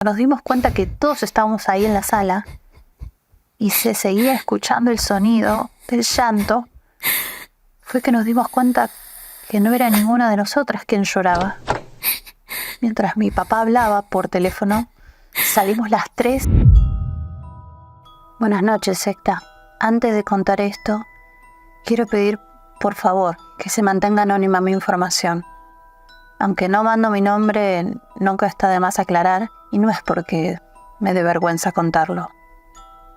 Nos dimos cuenta que todos estábamos ahí en la sala y se seguía escuchando el sonido del llanto. Fue que nos dimos cuenta que no era ninguna de nosotras quien lloraba. Mientras mi papá hablaba por teléfono, salimos las tres. Buenas noches, secta. Antes de contar esto, quiero pedir, por favor, que se mantenga anónima mi información. Aunque no mando mi nombre, nunca está de más aclarar, y no es porque me dé vergüenza contarlo,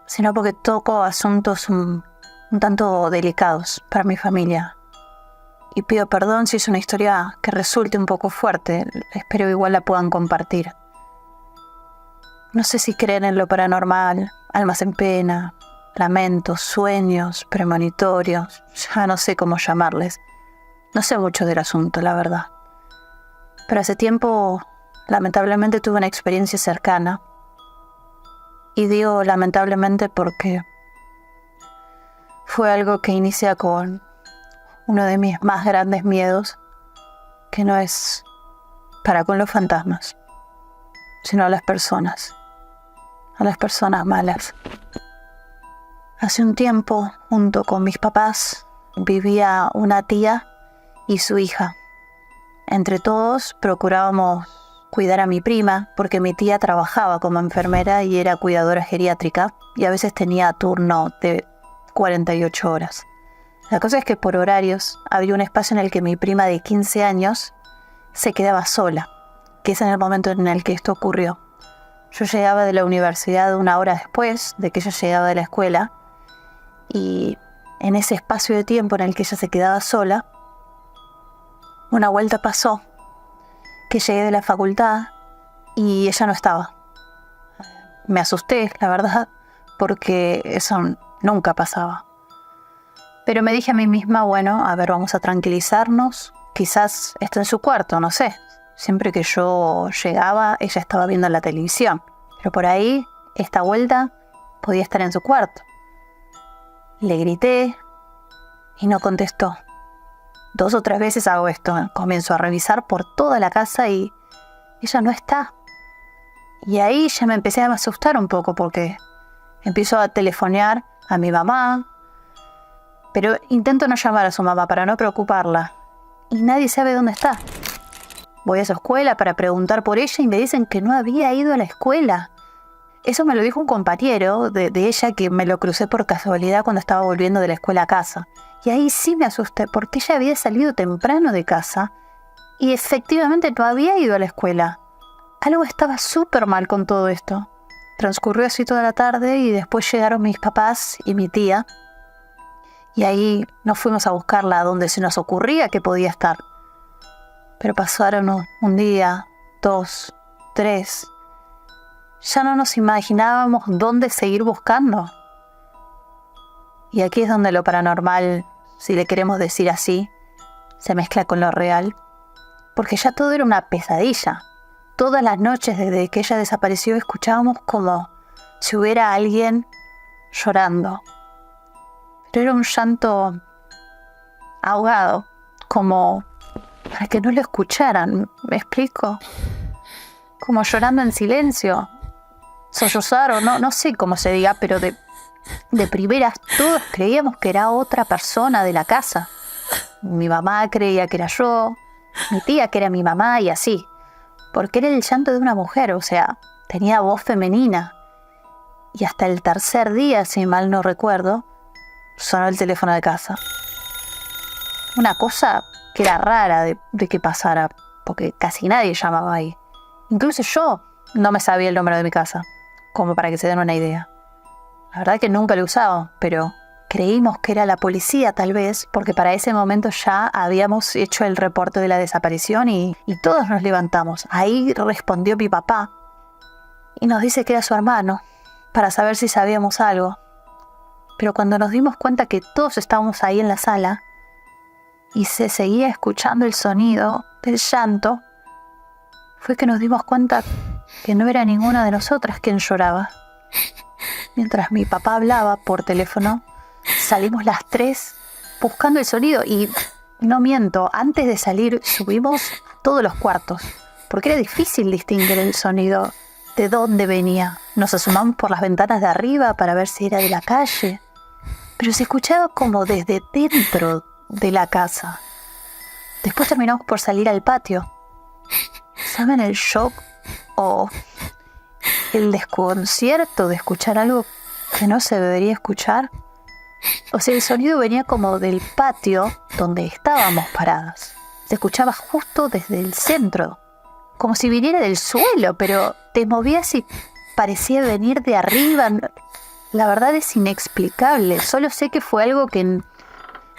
sino porque toco asuntos un tanto delicados para mi familia. Y pido perdón si es una historia que resulte un poco fuerte, espero igual la puedan compartir. No sé si creen en lo paranormal, almas en pena, lamentos, sueños, premonitorios, ya no sé cómo llamarles. No sé mucho del asunto, la verdad. Pero hace tiempo, lamentablemente, tuve una experiencia cercana. Y digo lamentablemente porque fue algo que inicia con uno de mis más grandes miedos, que no es para con los fantasmas, sino a las personas malas. Hace un tiempo, junto con mis papás, vivía una tía y su hija. Entre todos procurábamos cuidar a mi prima, porque mi tía trabajaba como enfermera y era cuidadora geriátrica, y a veces tenía turno de 48 horas. La cosa es que por horarios había un espacio en el que mi prima de 15 años se quedaba sola, que es en el momento en el que esto ocurrió. Yo llegaba de la universidad una hora después de que ella llegaba de la escuela, y en ese espacio de tiempo en el que ella se quedaba sola, una vuelta pasó que llegué de la facultad y ella no estaba. Me asusté, la verdad, porque eso nunca pasaba. Pero me dije a mí misma, bueno, a ver, vamos a tranquilizarnos. Quizás está en su cuarto, no sé. Siempre que yo llegaba, ella estaba viendo la televisión. Pero por ahí, esta vuelta, podía estar en su cuarto. Le grité y no contestó. 2 o 3 veces hago esto. Comienzo a revisar por toda la casa y ella no está. Y ahí ya me empecé a asustar un poco porque empiezo a telefonear a mi mamá, pero intento no llamar a su mamá para no preocuparla. Y nadie sabe dónde está. Voy a su escuela para preguntar por ella y me dicen que no había ido a la escuela. Eso me lo dijo un compañero de ella que me lo crucé por casualidad cuando estaba volviendo de la escuela a casa. Y ahí sí me asusté porque ella había salido temprano de casa y efectivamente no había ido a la escuela. Algo estaba súper mal con todo esto. Transcurrió así toda la tarde y después llegaron mis papás y mi tía. Y ahí nos fuimos a buscarla a donde se nos ocurría que podía estar. Pero pasaron un día, 2, 3. Ya no nos imaginábamos dónde seguir buscando. Y aquí es donde lo paranormal, si le queremos decir así, se mezcla con lo real. Porque ya todo era una pesadilla. Todas las noches desde que ella desapareció escuchábamos como si hubiera alguien llorando. Pero era un llanto ahogado, como para que no lo escucharan, ¿me explico? Como llorando en silencio, sollozar o no sé cómo se diga, pero de primeras todos creíamos que era otra persona de la casa. Mi mamá creía que era yo, mi tía que era mi mamá y así, porque era el llanto de una mujer, o sea, tenía voz femenina. Y hasta el 3er día, si mal no recuerdo, sonó el teléfono de casa. Una cosa que era rara de que pasara, porque casi nadie llamaba ahí. Incluso yo no me sabía el número de mi casa, como para que se den una idea. La verdad que nunca lo usaba, pero creímos que era la policía tal vez, porque para ese momento ya habíamos hecho el reporte de la desaparición y todos nos levantamos. Ahí respondió mi papá y nos dice que era su hermano, para saber si sabíamos algo. Pero cuando nos dimos cuenta que todos estábamos ahí en la sala y se seguía escuchando el sonido del llanto, fue que nos dimos cuenta que no era ninguna de nosotras quien lloraba. Mientras mi papá hablaba por teléfono, salimos las 3 buscando el sonido y, no miento, antes de salir subimos todos los cuartos, porque era difícil distinguir el sonido de dónde venía. Nos asomamos por las ventanas de arriba para ver si era de la calle, pero se escuchaba como desde dentro de la casa. Después terminamos por salir al patio. ¿Saben el shock o el desconcierto de escuchar algo que no se debería escuchar? O sea, el sonido venía como del patio donde estábamos paradas. Se escuchaba justo desde el centro, como si viniera del suelo, pero te movías y parecía venir de arriba. La verdad es inexplicable. Solo sé que fue algo que no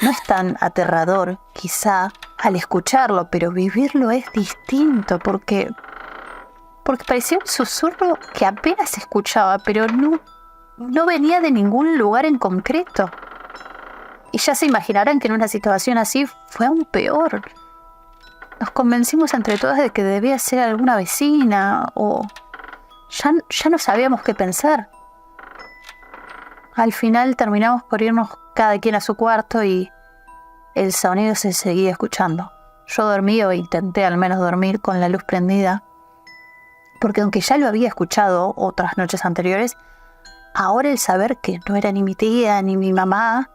es tan aterrador, quizá, al escucharlo, pero vivirlo es distinto, porque parecía un susurro que apenas se escuchaba, pero no venía de ningún lugar en concreto. Y ya se imaginarán que en una situación así fue aún peor. Nos convencimos entre todas de que debía ser alguna vecina o ya no sabíamos qué pensar. Al final terminamos por irnos cada quien a su cuarto y el sonido se seguía escuchando. Yo dormí o intenté al menos dormir con la luz prendida, porque aunque ya lo había escuchado otras noches anteriores, ahora el saber que no era ni mi tía ni mi mamá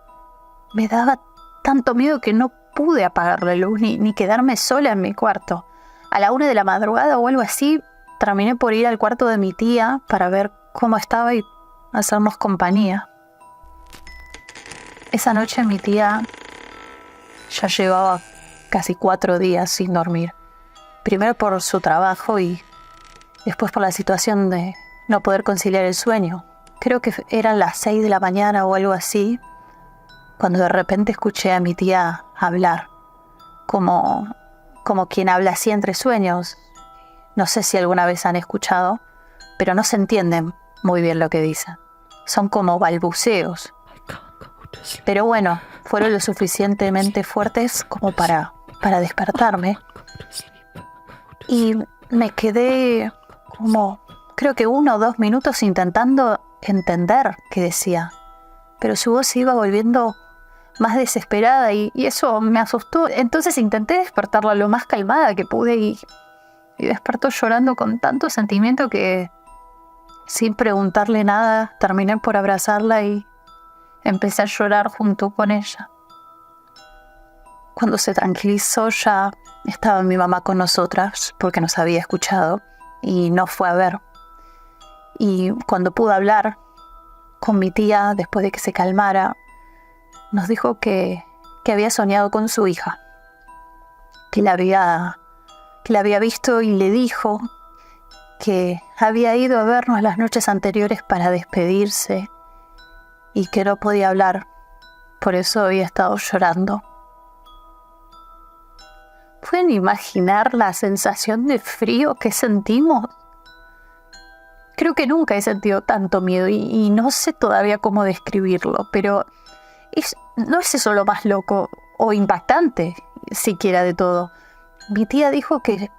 me daba tanto miedo que no pude apagar la luz ni quedarme sola en mi cuarto. A la 1 de la madrugada o algo así, terminé por ir al cuarto de mi tía para ver cómo estaba y hacernos compañía. Esa noche mi tía ya llevaba casi 4 días sin dormir. Primero por su trabajo y después por la situación de no poder conciliar el sueño. Creo que eran las 6 de la mañana o algo así, cuando de repente escuché a mi tía hablar, como quien habla así entre sueños. No sé si alguna vez han escuchado, pero no se entienden muy bien lo que dicen. Son como balbuceos. Pero bueno, fueron lo suficientemente fuertes como para despertarme. Y me quedé como, creo que 1 o 2 minutos intentando entender qué decía. Pero su voz se iba volviendo más desesperada y eso me asustó. Entonces intenté despertarla lo más calmada que pude y despertó llorando con tanto sentimiento que, sin preguntarle nada, terminé por abrazarla y empecé a llorar junto con ella. Cuando se tranquilizó ya estaba mi mamá con nosotras porque nos había escuchado y no fue a ver. Y cuando pude hablar con mi tía después de que se calmara, nos dijo que había soñado con su hija, que la había visto y le dijo que había ido a vernos las noches anteriores para despedirse y que no podía hablar, por eso había estado llorando. ¿Pueden imaginar la sensación de frío que sentimos? Creo que nunca he sentido tanto miedo y no sé todavía cómo describirlo, pero no es eso lo más loco o impactante, siquiera de todo. Mi tía dijo que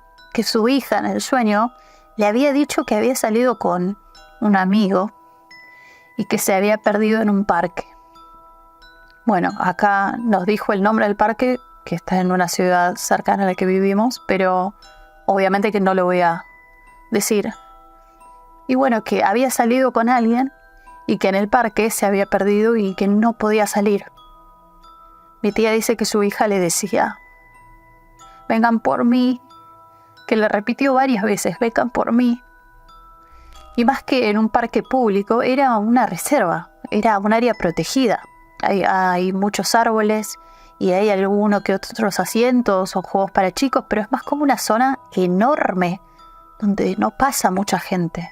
su hija en el sueño le había dicho que había salido con un amigo y que se había perdido en un parque. Bueno, acá nos dijo el nombre del parque, que está en una ciudad cercana a la que vivimos, pero obviamente que no lo voy a decir. Y bueno, que había salido con alguien y que en el parque se había perdido y que no podía salir. Mi tía dice que su hija le decía, vengan por mí, que le repitió varias veces, vengan por mí. Y más que en un parque público, era una reserva, era un área protegida. Hay muchos árboles y hay alguno que otros asientos o juegos para chicos, pero es más como una zona enorme donde no pasa mucha gente,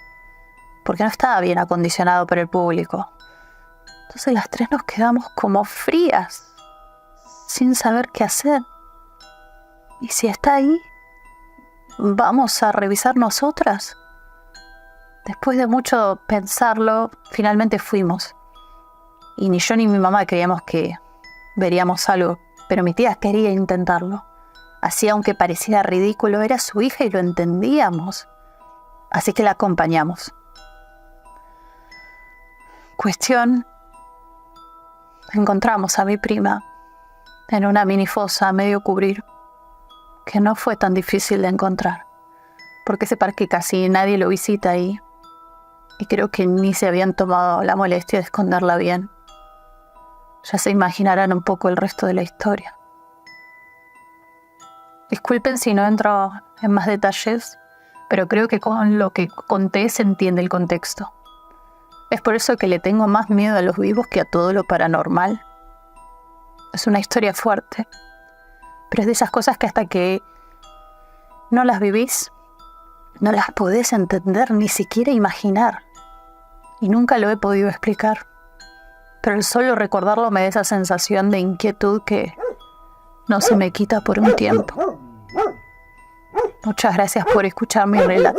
porque no estaba bien acondicionado para el público. Entonces las 3 nos quedamos como frías, sin saber qué hacer. ¿Y si está ahí? ¿Vamos a revisar nosotras? Después de mucho pensarlo, finalmente fuimos. Y ni yo ni mi mamá creíamos que veríamos algo, pero mi tía quería intentarlo. Así, aunque pareciera ridículo, era su hija y lo entendíamos. Así que la acompañamos. Cuestión, encontramos a mi prima en una mini fosa a medio cubrir, que no fue tan difícil de encontrar, porque ese parque casi nadie lo visita ahí. Y creo que ni se habían tomado la molestia de esconderla bien. Ya se imaginarán un poco el resto de la historia. Disculpen si no entro en más detalles, pero creo que con lo que conté se entiende el contexto. Es por eso que le tengo más miedo a los vivos que a todo lo paranormal. Es una historia fuerte, pero es de esas cosas que hasta que no las vivís, no las podés entender, ni siquiera imaginar. Y nunca lo he podido explicar. Pero el solo recordarlo me da esa sensación de inquietud que no se me quita por un tiempo. Muchas gracias por escuchar mi relato.